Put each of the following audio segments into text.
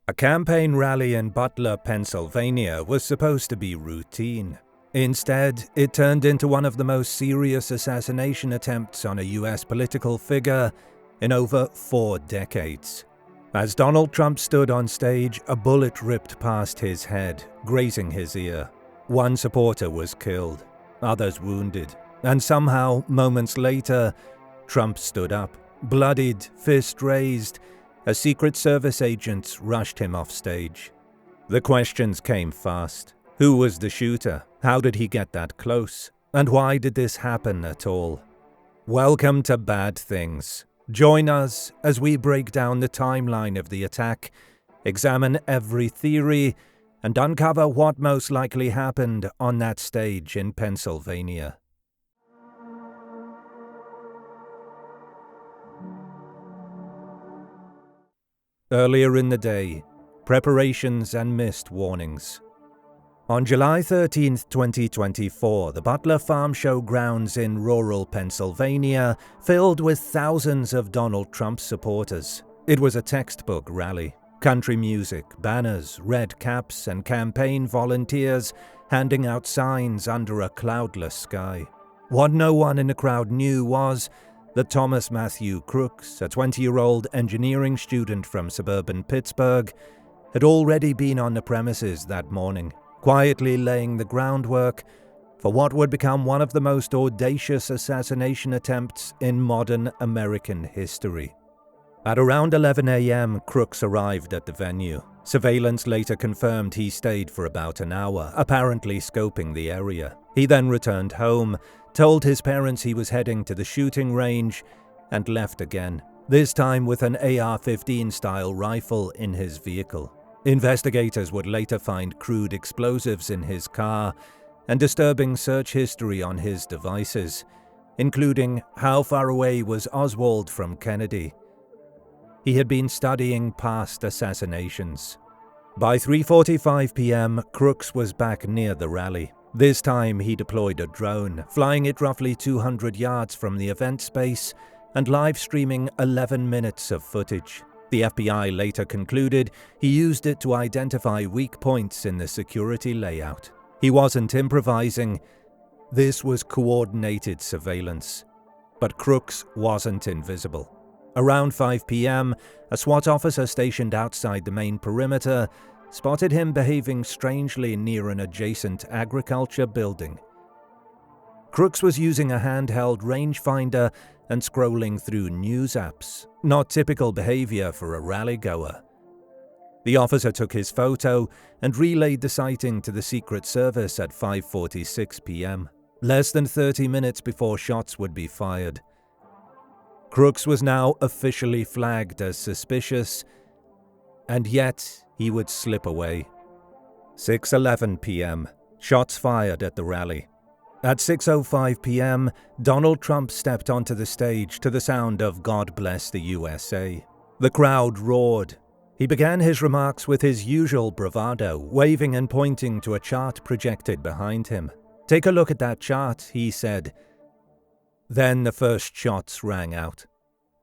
A campaign rally in Butler, Pennsylvania was supposed to be routine. Instead, it turned into one of the most serious assassination attempts on a US political figure in over 4 decades. As Donald Trump stood on stage, a bullet ripped past his head, grazing his ear. One supporter was killed, others wounded, and somehow, moments later, Trump stood up, bloodied, fist raised, as Secret Service agents rushed him off stage. The questions came fast. Who was the shooter? How did he get that close? And why did this happen at all? Welcome to Bad Things. Join us as we break down the timeline of the attack, examine every theory, and uncover what most likely happened on that stage in Pennsylvania. Earlier in the day, preparations and missed warnings. On July 13, 2024, the Butler Farm Show grounds in rural Pennsylvania filled with thousands of Donald Trump supporters. It was a textbook rally. Country music, banners, red caps, and campaign volunteers handing out signs under a cloudless sky. What no one in the crowd knew was that Thomas Matthew Crooks, a 20-year-old engineering student from suburban Pittsburgh, had already been on the premises that morning, quietly laying the groundwork for what would become one of the most audacious assassination attempts in modern American history. At around 11 a.m., Crooks arrived at the venue. Surveillance later confirmed he stayed for about an hour, apparently scoping the area. He then returned home, told his parents he was heading to the shooting range, and left again, this time with an AR-15-style rifle in his vehicle. Investigators would later find crude explosives in his car and disturbing search history on his devices, including how far away was Oswald from Kennedy. He had been studying past assassinations. By 3:45 p.m., Crooks was back near the rally. This time he deployed a drone, flying it roughly 200 yards from the event space and live-streaming 11 minutes of footage. The FBI later concluded he used it to identify weak points in the security layout. He wasn't improvising. This was coordinated surveillance. But Crooks wasn't invisible. Around 5 p.m., a SWAT officer stationed outside the main perimeter spotted him behaving strangely near an adjacent agriculture building. Crooks was using a handheld rangefinder and scrolling through news apps, not typical behavior for a rally-goer. The officer took his photo and relayed the sighting to the Secret Service at 5:46 p.m., less than 30 minutes before shots would be fired. Crooks was now officially flagged as suspicious, and yet he would slip away. 6:11 p.m. Shots fired at the rally. At 6:05 p.m., Donald Trump stepped onto the stage to the sound of God Bless the USA. The crowd roared. He began his remarks with his usual bravado, waving and pointing to a chart projected behind him. "Take a look at that chart," he said. Then the first shots rang out.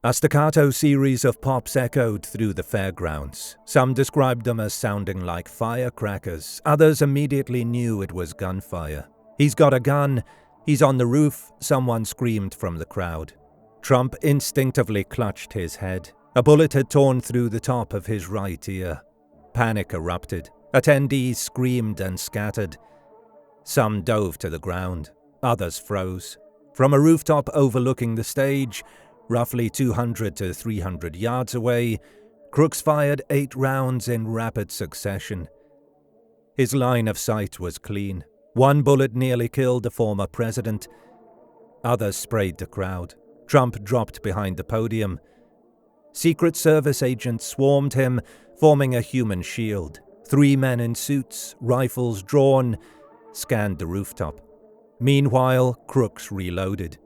A staccato series of pops echoed through the fairgrounds. Some described them as sounding like firecrackers. Others immediately knew it was gunfire. "He's got a gun. He's on the roof," someone screamed from the crowd. Trump instinctively clutched his head. A bullet had torn through the top of his right ear. Panic erupted. Attendees screamed and scattered. Some dove to the ground. Others froze. From a rooftop overlooking the stage, roughly 200 to 300 yards away, Crooks fired 8 rounds in rapid succession. His line of sight was clean. One bullet nearly killed the former president. Others sprayed the crowd. Trump dropped behind the podium. Secret Service agents swarmed him, forming a human shield. 3 men in suits, rifles drawn, scanned the rooftop. Meanwhile, Crooks reloaded.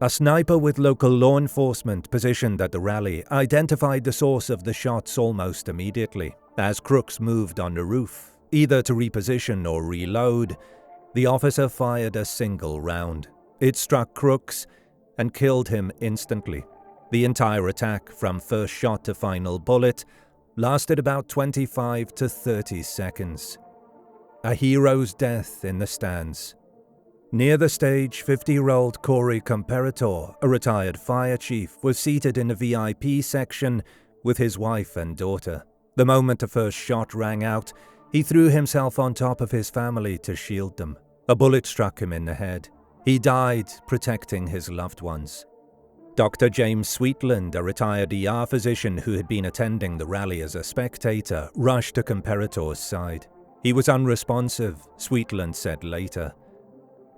A sniper with local law enforcement positioned at the rally identified the source of the shots almost immediately. As Crooks moved on the roof, either to reposition or reload, the officer fired a single round. It struck Crooks and killed him instantly. The entire attack, from first shot to final bullet, lasted about 25 to 30 seconds. A hero's death in the stands. Near the stage, 50-year-old Corey Comperator, a retired fire chief, was seated in the VIP section with his wife and daughter. The moment the first shot rang out, he threw himself on top of his family to shield them. A bullet struck him in the head. He died protecting his loved ones. Dr. James Sweetland, a retired ER physician who had been attending the rally as a spectator, rushed to Comperator's side. He was unresponsive, Sweetland said later.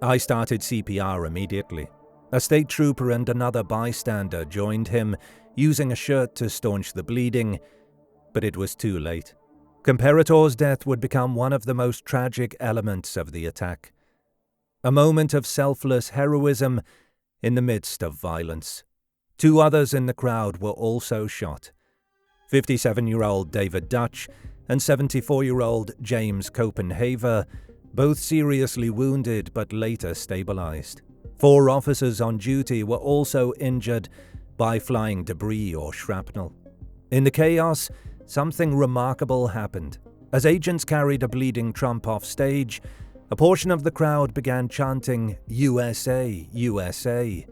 I started CPR immediately. A state trooper and another bystander joined him, using a shirt to staunch the bleeding, but it was too late. Comperator's death would become one of the most tragic elements of the attack. A moment of selfless heroism in the midst of violence. 2 others in the crowd were also shot. 57-year-old David Dutch and 74-year-old James Copenhaver, both seriously wounded but later stabilized. 4 officers on duty were also injured by flying debris or shrapnel. In the chaos, something remarkable happened. As agents carried a bleeding Trump off stage, a portion of the crowd began chanting, "USA, USA."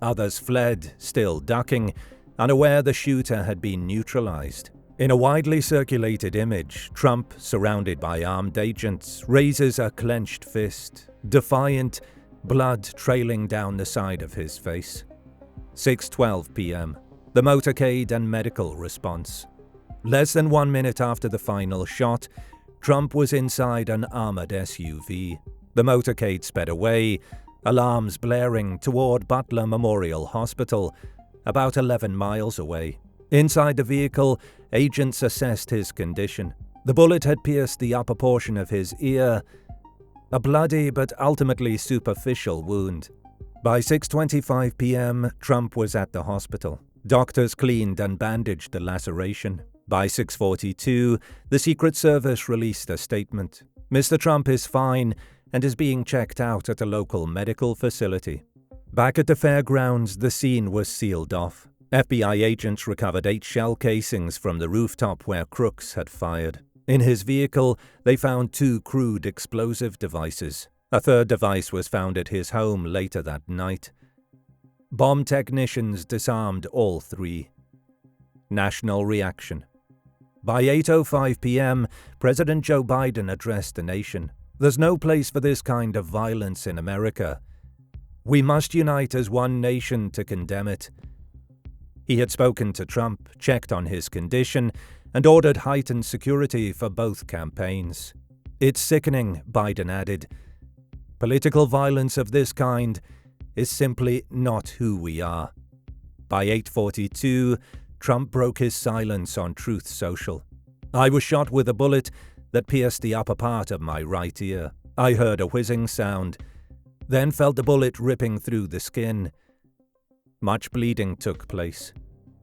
Others fled, still ducking, unaware the shooter had been neutralized. In a widely circulated image, Trump, surrounded by armed agents, raises a clenched fist, defiant, blood trailing down the side of his face. 6:12 p.m. The motorcade and medical response. Less than 1 minute after the final shot, Trump was inside an armored SUV. The motorcade sped away, alarms blaring toward Butler Memorial Hospital, about 11 miles away. Inside the vehicle, agents assessed his condition. The bullet had pierced the upper portion of his ear, a bloody but ultimately superficial wound. By 6:25 p.m., Trump was at the hospital. Doctors cleaned and bandaged the laceration. By 6:42, the Secret Service released a statement. Mr. Trump is fine and is being checked out at a local medical facility. Back at the fairgrounds, the scene was sealed off. FBI agents recovered 8 shell casings from the rooftop where Crooks had fired. In his vehicle, they found 2 crude explosive devices. A third device was found at his home later that night. Bomb technicians disarmed all 3. National reaction. By 8:05 p.m., President Joe Biden addressed the nation. There's no place for this kind of violence in America. We must unite as one nation to condemn it. He had spoken to Trump, checked on his condition, and ordered heightened security for both campaigns. It's sickening, Biden added. Political violence of this kind is simply not who we are. By 8:42, Trump broke his silence on Truth Social. I was shot with a bullet that pierced the upper part of my right ear. I heard a whizzing sound, then felt the bullet ripping through the skin. Much bleeding took place.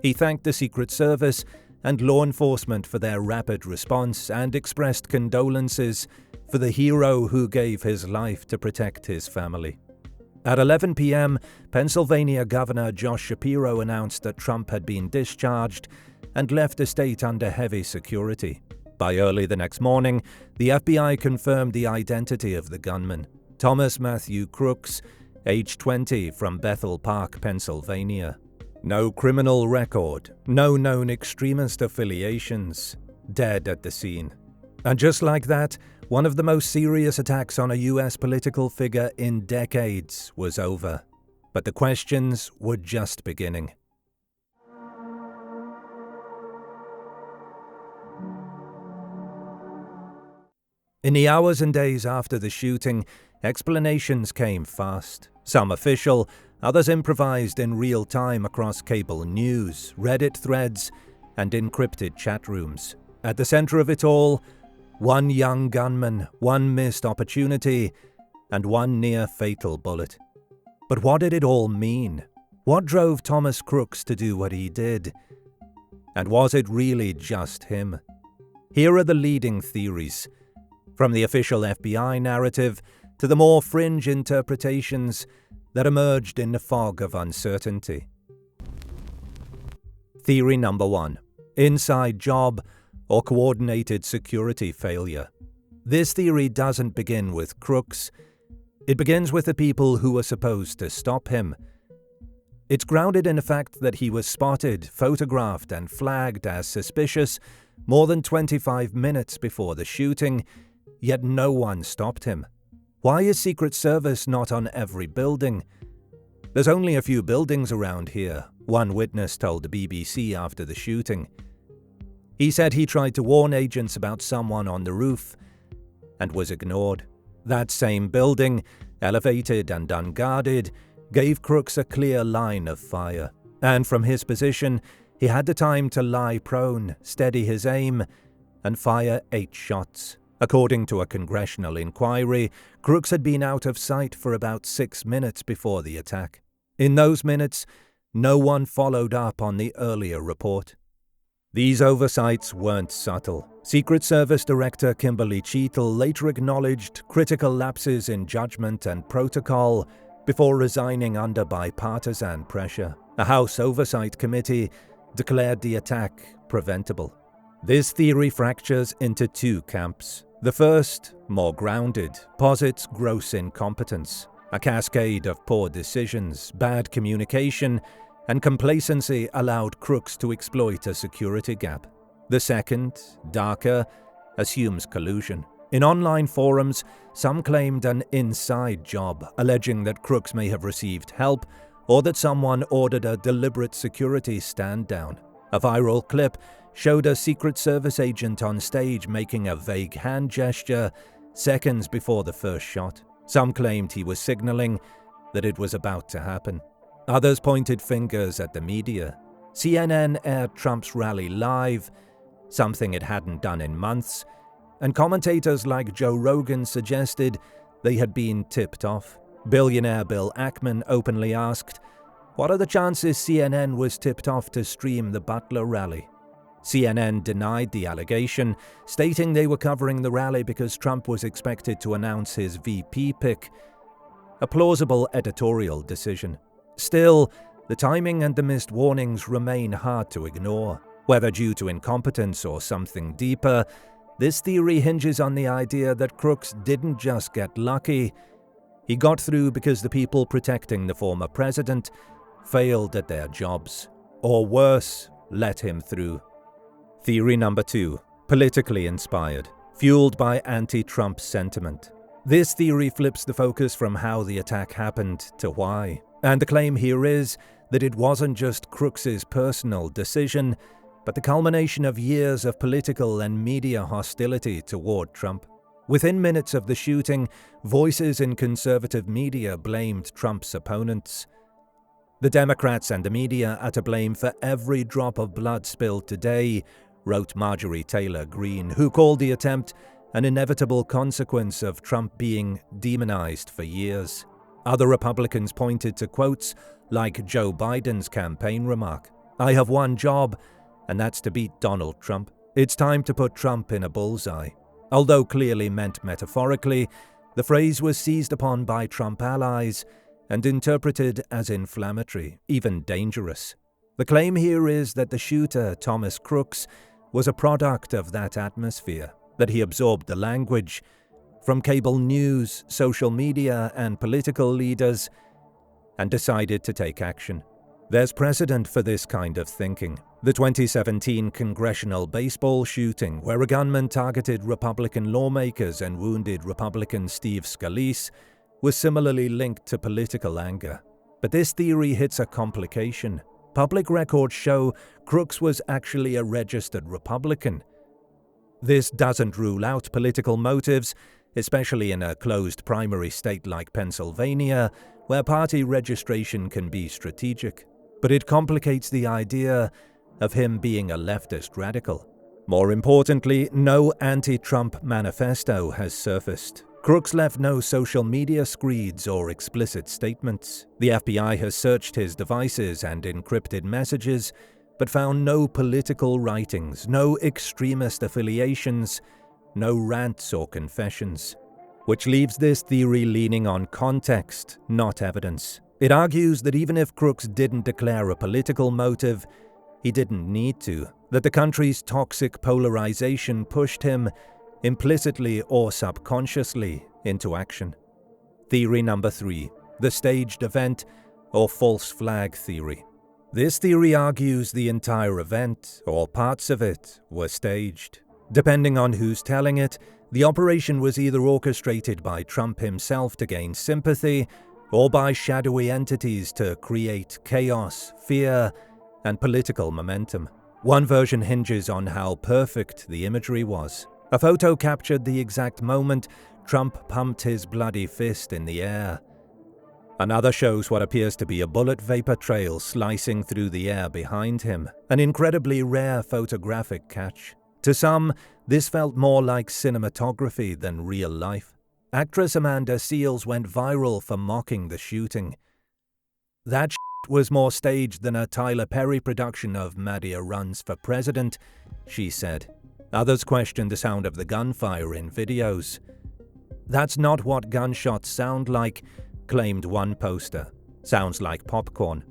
He thanked the Secret Service and law enforcement for their rapid response and expressed condolences for the hero who gave his life to protect his family. At 11 p.m., Pennsylvania Governor Josh Shapiro announced that Trump had been discharged and left the state under heavy security. By early the next morning, the FBI confirmed the identity of the gunman, Thomas Matthew Crooks, age 20, from Bethel Park, Pennsylvania. No criminal record, no known extremist affiliations, dead at the scene. And just like that, one of the most serious attacks on a US political figure in decades was over. But the questions were just beginning. In the hours and days after the shooting, explanations came fast. Some official, others improvised in real time across cable news, Reddit threads, and encrypted chat rooms. At the center of it all, one young gunman, one missed opportunity, and one near-fatal bullet. But what did it all mean? What drove Thomas Crooks to do what he did? And was it really just him? Here are the leading theories, from the official FBI narrative to the more fringe interpretations that emerged in the fog of uncertainty. Theory number 1. inside job, or coordinated security failure. This theory doesn't begin with crooks. It begins with the people who were supposed to stop him. It's grounded in the fact that he was spotted, photographed, and flagged as suspicious more than 25 minutes before the shooting, yet no one stopped him. Why is Secret Service not on every building? There's only a few buildings around here, one witness told the BBC after the shooting. He said he tried to warn agents about someone on the roof and was ignored. That same building, elevated and unguarded, gave crooks a clear line of fire. And from his position, he had the time to lie prone, steady his aim, and fire 8 shots. According to a congressional inquiry, crooks had been out of sight for about 6 minutes before the attack. In those minutes, no one followed up on the earlier report. These oversights weren't subtle. Secret Service Director Kimberly Cheetle later acknowledged critical lapses in judgment and protocol before resigning under bipartisan pressure. A House Oversight Committee declared the attack preventable. This theory fractures into 2 camps. The first, more grounded, posits gross incompetence, a cascade of poor decisions, bad communication, and complacency allowed crooks to exploit a security gap. The second, darker, assumes collusion. In online forums, some claimed an inside job, alleging that crooks may have received help or that someone ordered a deliberate security stand-down. A viral clip showed a Secret Service agent on stage making a vague hand gesture seconds before the first shot. Some claimed he was signaling that it was about to happen. Others pointed fingers at the media. CNN aired Trump's rally live, something it hadn't done in months, and commentators like Joe Rogan suggested they had been tipped off. Billionaire Bill Ackman openly asked, "What are the chances CNN was tipped off to stream the Butler rally?" CNN denied the allegation, stating they were covering the rally because Trump was expected to announce his VP pick. A plausible editorial decision. Still, the timing and the missed warnings remain hard to ignore. Whether due to incompetence or something deeper, this theory hinges on the idea that crooks didn't just get lucky. He got through because the people protecting the former president failed at their jobs, or worse, let him through. Theory number 2, politically inspired, fueled by anti-Trump sentiment. This theory flips the focus from how the attack happened to why. And the claim here is that it wasn't just Crooks's personal decision, but the culmination of years of political and media hostility toward Trump. Within minutes of the shooting, voices in conservative media blamed Trump's opponents. "The Democrats and the media are to blame for every drop of blood spilled today," wrote Marjorie Taylor Greene, who called the attempt an inevitable consequence of Trump being demonized for years. Other Republicans pointed to quotes like Joe Biden's campaign remark, "I have one job, and that's to beat Donald Trump. It's time to put Trump in a bullseye." Although clearly meant metaphorically, the phrase was seized upon by Trump allies and interpreted as inflammatory, even dangerous. The claim here is that the shooter, Thomas Crooks, was a product of that atmosphere, that he absorbed the language from cable news, social media, and political leaders, and decided to take action. There's precedent for this kind of thinking. The 2017 congressional baseball shooting, where a gunman targeted Republican lawmakers and wounded Republican Steve Scalise, was similarly linked to political anger. But this theory hits a complication. Public records show Crooks was actually a registered Republican. This doesn't rule out political motives, especially in a closed primary state like Pennsylvania, where party registration can be strategic. But it complicates the idea of him being a leftist radical. More importantly, no anti-Trump manifesto has surfaced. Crooks left no social media screeds or explicit statements. The FBI has searched his devices and encrypted messages, but found no political writings, no extremist affiliations, no rants or confessions, which leaves this theory leaning on context, not evidence. It argues that even if Crooks didn't declare a political motive, he didn't need to, that the country's toxic polarization pushed him, implicitly or subconsciously, into action. Theory number 3, the staged event or false flag theory. This theory argues the entire event, or parts of it, were staged. Depending on who's telling it, the operation was either orchestrated by Trump himself to gain sympathy, or by shadowy entities to create chaos, fear, and political momentum. One version hinges on how perfect the imagery was. A photo captured the exact moment Trump pumped his bloody fist in the air. Another shows what appears to be a bullet vapor trail slicing through the air behind him, an incredibly rare photographic catch. To some, this felt more like cinematography than real life. Actress Amanda Seales went viral for mocking the shooting. That was more staged than a Tyler Perry production of Madea Runs for President, she said. Others questioned the sound of the gunfire in videos. That's not what gunshots sound like, claimed one poster. Sounds like popcorn.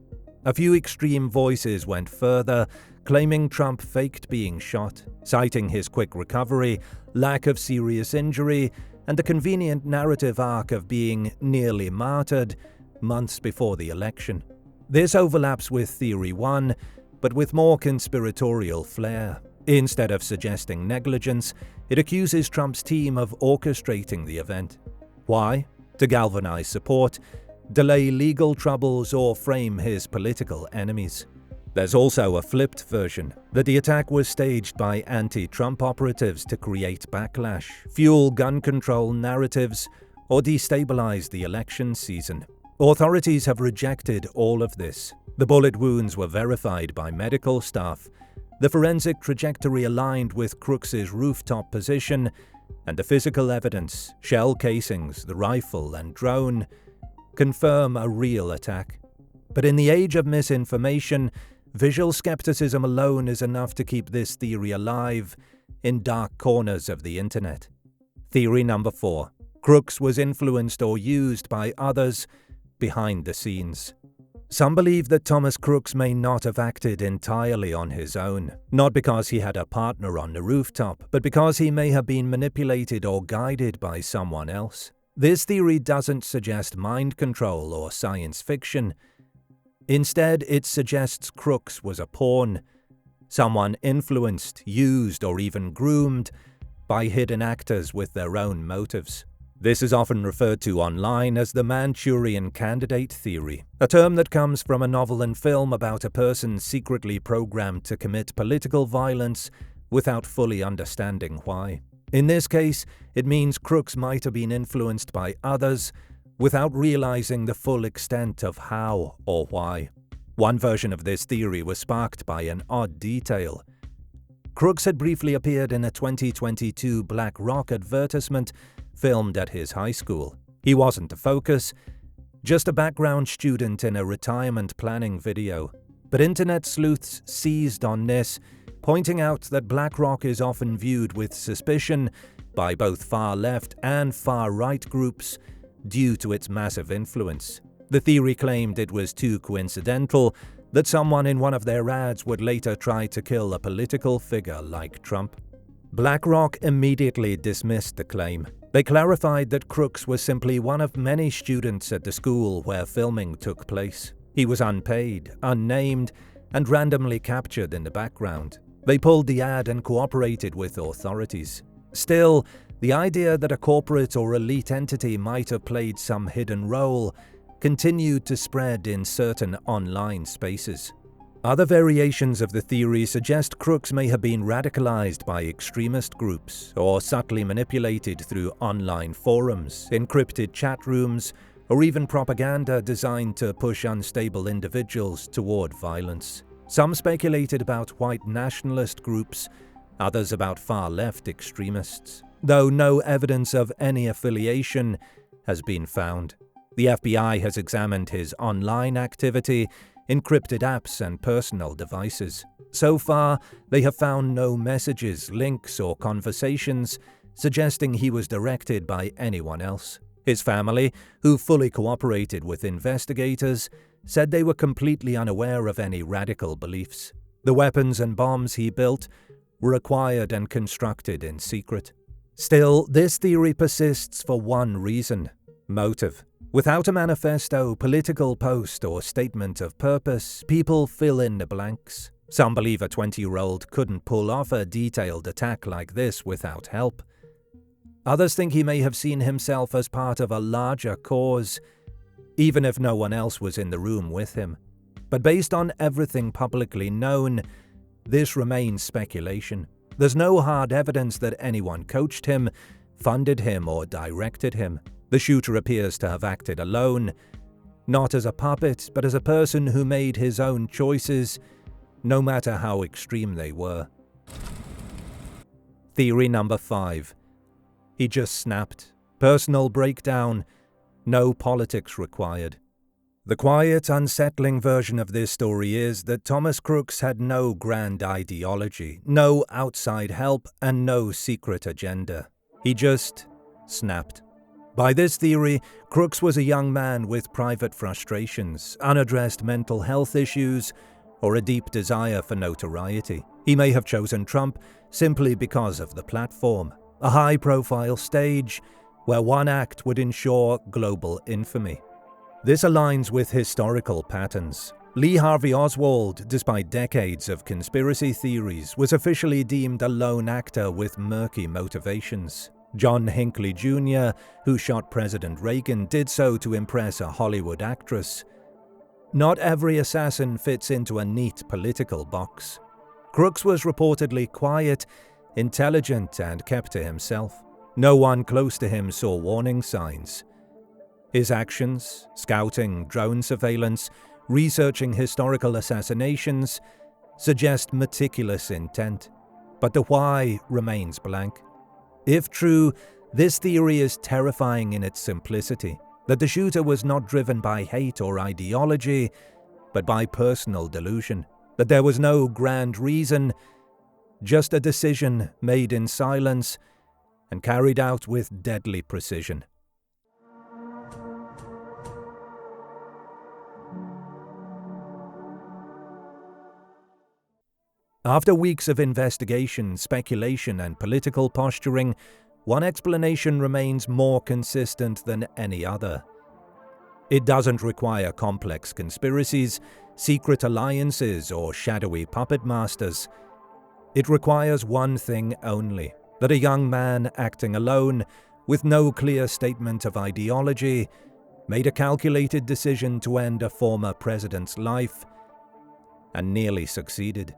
A few extreme voices went further, claiming Trump faked being shot, citing his quick recovery, lack of serious injury, and the convenient narrative arc of being nearly martyred months before the election. This overlaps with Theory 1, but with more conspiratorial flair. Instead of suggesting negligence, it accuses Trump's team of orchestrating the event. Why? To galvanize support, delay legal troubles, or frame his political enemies. There's also a flipped version, that the attack was staged by anti-Trump operatives to create backlash, fuel gun control narratives, or destabilize the election season. Authorities have rejected all of this. The bullet wounds were verified by medical staff, the forensic trajectory aligned with Crooks's rooftop position, and the physical evidence, shell casings, the rifle and drone, confirm a real attack. But in the age of misinformation, visual skepticism alone is enough to keep this theory alive in dark corners of the internet. Theory number 4. Crooks was influenced or used by others behind the scenes. Some believe that Thomas Crooks may not have acted entirely on his own, not because he had a partner on the rooftop, but because he may have been manipulated or guided by someone else. This theory doesn't suggest mind control or science fiction. Instead, it suggests Crooks was a pawn, someone influenced, used, or even groomed by hidden actors with their own motives. This is often referred to online as the Manchurian Candidate theory, a term that comes from a novel and film about a person secretly programmed to commit political violence without fully understanding why. In this case, it means Crooks might have been influenced by others without realizing the full extent of how or why. One version of this theory was sparked by an odd detail. Crooks had briefly appeared in a 2022 Black Rock advertisement filmed at his high school. He wasn't the focus, just a background student in a retirement planning video. But internet sleuths seized on this, pointing out that Black Rock is often viewed with suspicion by both far-left and far-right groups due to its massive influence. The theory claimed it was too coincidental that someone in one of their ads would later try to kill a political figure like Trump. BlackRock immediately dismissed the claim. They clarified that Crooks was simply one of many students at the school where filming took place. He was unpaid, unnamed, and randomly captured in the background. They pulled the ad and cooperated with authorities. Still, the idea that a corporate or elite entity might have played some hidden role continued to spread in certain online spaces. Other variations of the theory suggest Crooks may have been radicalized by extremist groups or subtly manipulated through online forums, encrypted chat rooms, or even propaganda designed to push unstable individuals toward violence. Some speculated about white nationalist groups, others about far-left extremists, though no evidence of any affiliation has been found. The FBI has examined his online activity, encrypted apps, and personal devices. So far, they have found no messages, links, or conversations suggesting he was directed by anyone else. His family, who fully cooperated with investigators, said they were completely unaware of any radical beliefs. The weapons and bombs he built were acquired and constructed in secret. Still, this theory persists for one reason: motive. Without a manifesto, political post, or statement of purpose, people fill in the blanks. Some believe a 20-year-old couldn't pull off a detailed attack like this without help. Others think he may have seen himself as part of a larger cause, even if no one else was in the room with him. But based on everything publicly known, this remains speculation. There's no hard evidence that anyone coached him, funded him, or directed him. The shooter appears to have acted alone, not as a puppet, but as a person who made his own choices, no matter how extreme they were. Theory number 5. He just snapped. Personal breakdown. No politics required. The quiet, unsettling version of this story is that Thomas Crooks had no grand ideology, no outside help, and no secret agenda. He just snapped. By this theory, Crooks was a young man with private frustrations, unaddressed mental health issues, or a deep desire for notoriety. He may have chosen Trump simply because of the platform, a high-profile stage where one act would ensure global infamy. This aligns with historical patterns. Lee Harvey Oswald, despite decades of conspiracy theories, was officially deemed a lone actor with murky motivations. John Hinckley Jr., who shot President Reagan, did so to impress a Hollywood actress. Not every assassin fits into a neat political box. Crooks was reportedly quiet, intelligent, and kept to himself. No one close to him saw warning signs. His actions, scouting, drone surveillance, researching historical assassinations, suggest meticulous intent, but the why remains blank. If true, this theory is terrifying in its simplicity, that the shooter was not driven by hate or ideology, but by personal delusion, that there was no grand reason, just a decision made in silence and carried out with deadly precision. After weeks of investigation, speculation, and political posturing, one explanation remains more consistent than any other. It doesn't require complex conspiracies, secret alliances, or shadowy puppet masters. It requires one thing only: that a young man acting alone, with no clear statement of ideology, made a calculated decision to end a former president's life, and nearly succeeded.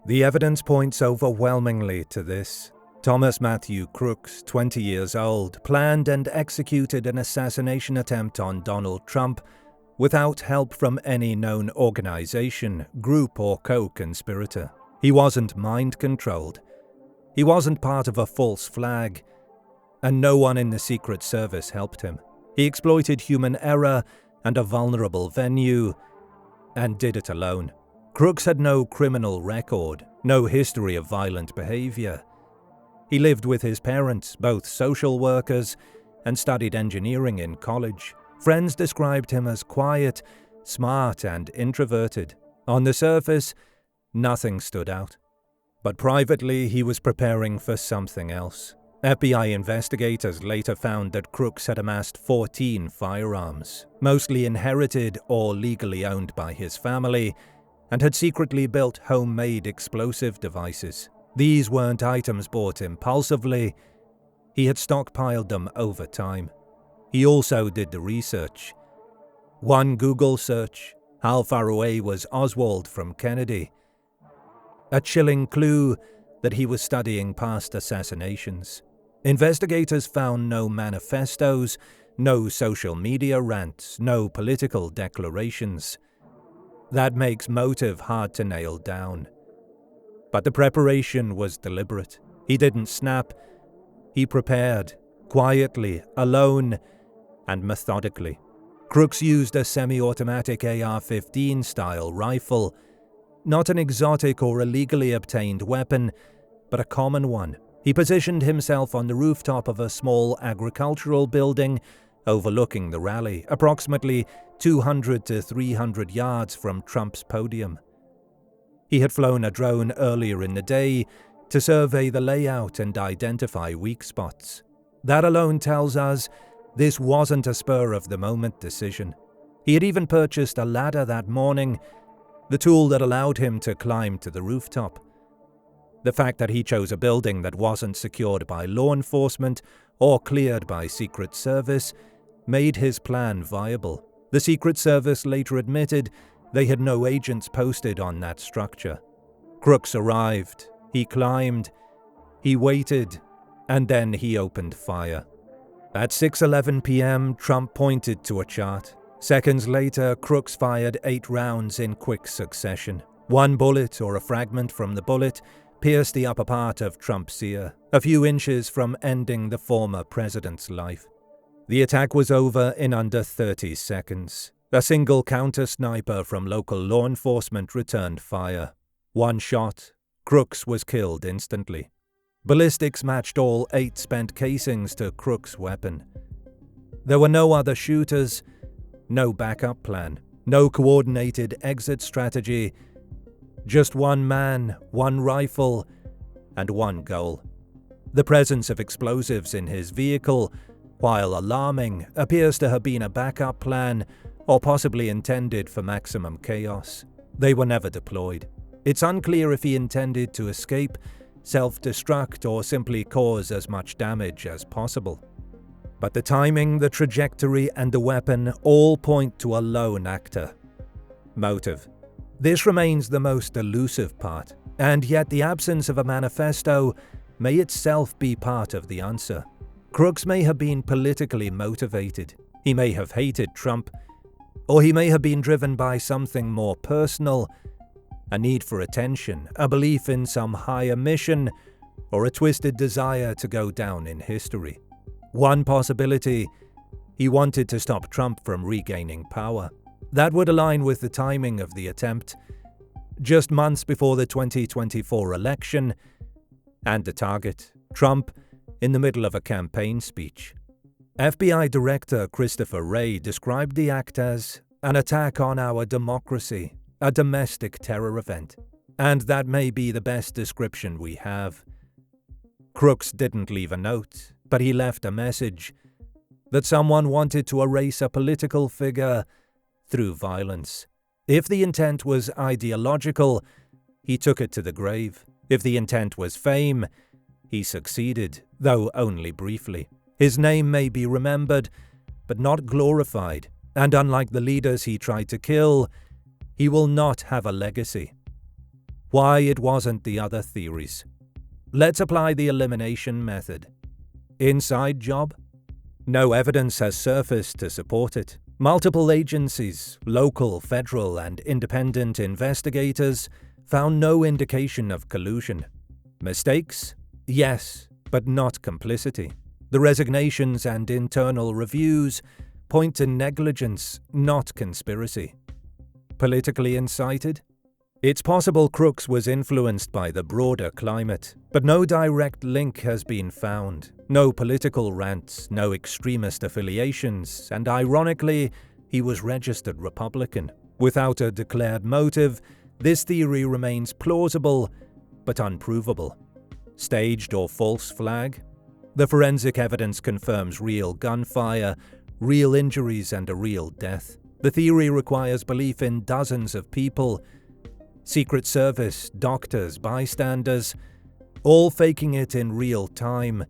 The evidence points overwhelmingly to this. Thomas Matthew Crooks, 20 years old, planned and executed an assassination attempt on Donald Trump without help from any known organization, group, or co-conspirator. He wasn't mind-controlled. He wasn't part of a false flag, and no one in the Secret Service helped him. He exploited human error and a vulnerable venue, and did it alone. Crooks had no criminal record, no history of violent behavior. He lived with his parents, both social workers, and studied engineering in college. Friends described him as quiet, smart, and introverted. On the surface, nothing stood out. But privately, he was preparing for something else. FBI investigators later found that Crooks had amassed 14 firearms, mostly inherited or legally owned by his family, and had secretly built homemade explosive devices. These weren't items bought impulsively. He had stockpiled them over time. He also did the research. One Google search: how far away was Oswald from Kennedy? A chilling clue that he was studying past assassinations. Investigators found no manifestos, no social media rants, no political declarations. That makes motive hard to nail down. But the preparation was deliberate. He didn't snap. He prepared, quietly, alone, and methodically. Crooks used a semi-automatic AR-15 style rifle, not an exotic or illegally obtained weapon, but a common one. He positioned himself on the rooftop of a small agricultural building overlooking the rally, approximately 200 to 300 yards from Trump's podium. He had flown a drone earlier in the day to survey the layout and identify weak spots. That alone tells us this wasn't a spur-of-the-moment decision. He had even purchased a ladder that morning, the tool that allowed him to climb to the rooftop. The fact that he chose a building that wasn't secured by law enforcement or cleared by Secret Service made his plan viable. The Secret Service later admitted they had no agents posted on that structure. Crooks arrived, he climbed, he waited, and then he opened fire. At 6:11 p.m., Trump pointed to a chart. Seconds later, Crooks fired 8 rounds in quick succession. One bullet, or a fragment from the bullet, pierced the upper part of Trump's ear, a few inches from ending the former president's life. The attack was over in under 30 seconds. A single counter-sniper from local law enforcement returned fire. One shot, Crooks was killed instantly. Ballistics matched all 8 spent casings to Crooks' weapon. There were no other shooters, no backup plan, no coordinated exit strategy, just one man, one rifle, and one goal. The presence of explosives in his vehicle, while alarming, appears to have been a backup plan or possibly intended for maximum chaos. They were never deployed. It's unclear if he intended to escape, self-destruct, or simply cause as much damage as possible. But the timing, the trajectory, and the weapon all point to a lone actor. Motive. This remains the most elusive part, and yet the absence of a manifesto may itself be part of the answer. Crooks may have been politically motivated. He may have hated Trump, or he may have been driven by something more personal, a need for attention, a belief in some higher mission, or a twisted desire to go down in history. One possibility, he wanted to stop Trump from regaining power. That would align with the timing of the attempt, just months before the 2024 election, and the target, Trump, in the middle of a campaign speech. FBI Director Christopher Wray described the act as an attack on our democracy, a domestic terror event, and that may be the best description we have. Crooks didn't leave a note, but he left a message that someone wanted to erase a political figure through violence. If the intent was ideological, he took it to the grave. If the intent was fame, he succeeded, though only briefly. His name may be remembered, but not glorified, and unlike the leaders he tried to kill, he will not have a legacy. Why it wasn't the other theories? Let's apply the elimination method. Inside job? No evidence has surfaced to support it. Multiple agencies, local, federal, and independent investigators found no indication of collusion. Mistakes? Yes, but not complicity. The resignations and internal reviews point to negligence, not conspiracy. Politically incited? It's possible Crooks was influenced by the broader climate, but no direct link has been found. No political rants, no extremist affiliations, and ironically, he was registered Republican. Without a declared motive, this theory remains plausible, but unprovable. Staged or false flag? The forensic evidence confirms real gunfire, real injuries, and a real death. The theory requires belief in dozens of people, Secret Service, doctors, bystanders, all faking it in real time.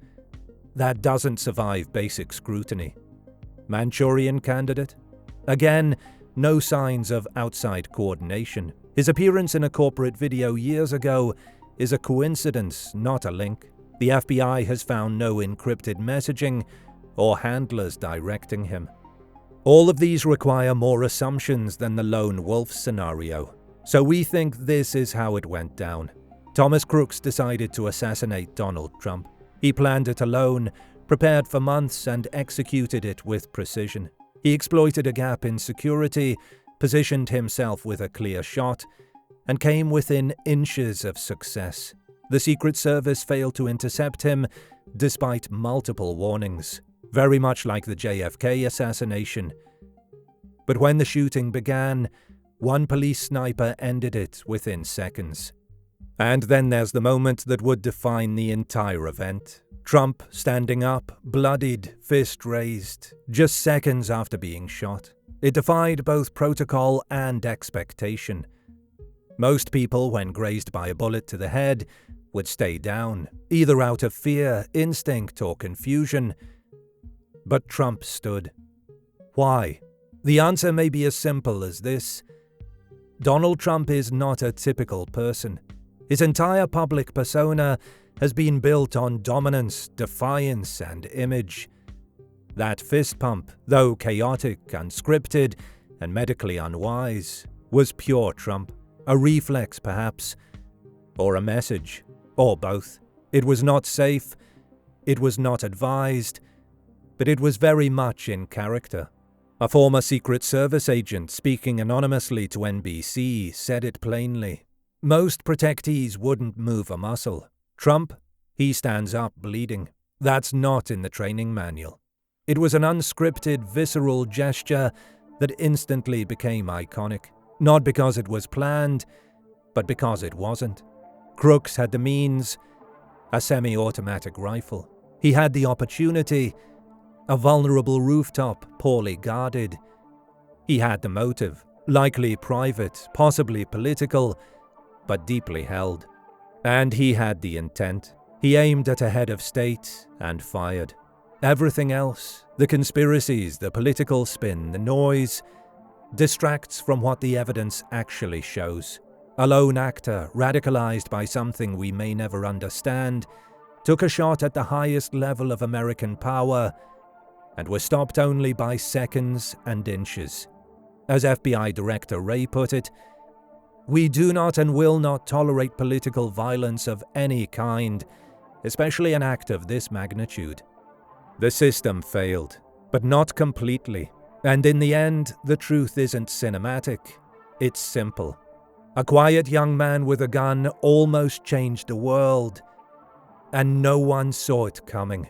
That doesn't survive basic scrutiny. Manchurian Candidate? Again, no signs of outside coordination. His appearance in a corporate video years ago is a coincidence, not a link. The FBI has found no encrypted messaging or handlers directing him. All of these require more assumptions than the lone wolf scenario. So we think this is how it went down. Thomas Crooks decided to assassinate Donald Trump. He planned it alone, prepared for months, and executed it with precision. He exploited a gap in security, positioned himself with a clear shot, and came within inches of success. The Secret Service failed to intercept him, despite multiple warnings, very much like the JFK assassination. But when the shooting began, One police sniper ended it within seconds. And then there's the moment that would define the entire event. Trump standing up, bloodied, fist raised, just seconds after being shot. It defied both protocol and expectation. Most people, when grazed by a bullet to the head, would stay down, either out of fear, instinct, or confusion. But Trump stood. Why? The answer may be as simple as this. Donald Trump is not a typical person. His entire public persona has been built on dominance, defiance, and image. That fist pump, though chaotic, unscripted, and medically unwise, was pure Trump. A reflex, perhaps, or a message, or both. It was not safe, it was not advised, but it was very much in character. A former Secret Service agent speaking anonymously to NBC said it plainly. Most protectees wouldn't move a muscle. Trump, he stands up bleeding. That's not in the training manual. It was an unscripted, visceral gesture that instantly became iconic. Not because it was planned, but because it wasn't. Crooks had the means, a semi-automatic rifle. He had the opportunity, a vulnerable rooftop, poorly guarded. He had the motive, likely private, possibly political, but deeply held. And he had the intent. He aimed at a head of state and fired. Everything else, the conspiracies, the political spin, the noise, distracts from what the evidence actually shows. A lone actor, radicalized by something we may never understand, took a shot at the highest level of American power and was stopped only by seconds and inches. As FBI Director Ray put it, "We do not and will not tolerate political violence of any kind, especially an act of this magnitude." The system failed, but not completely. And in the end, the truth isn't cinematic, it's simple. A quiet young man with a gun almost changed the world, and no one saw it coming.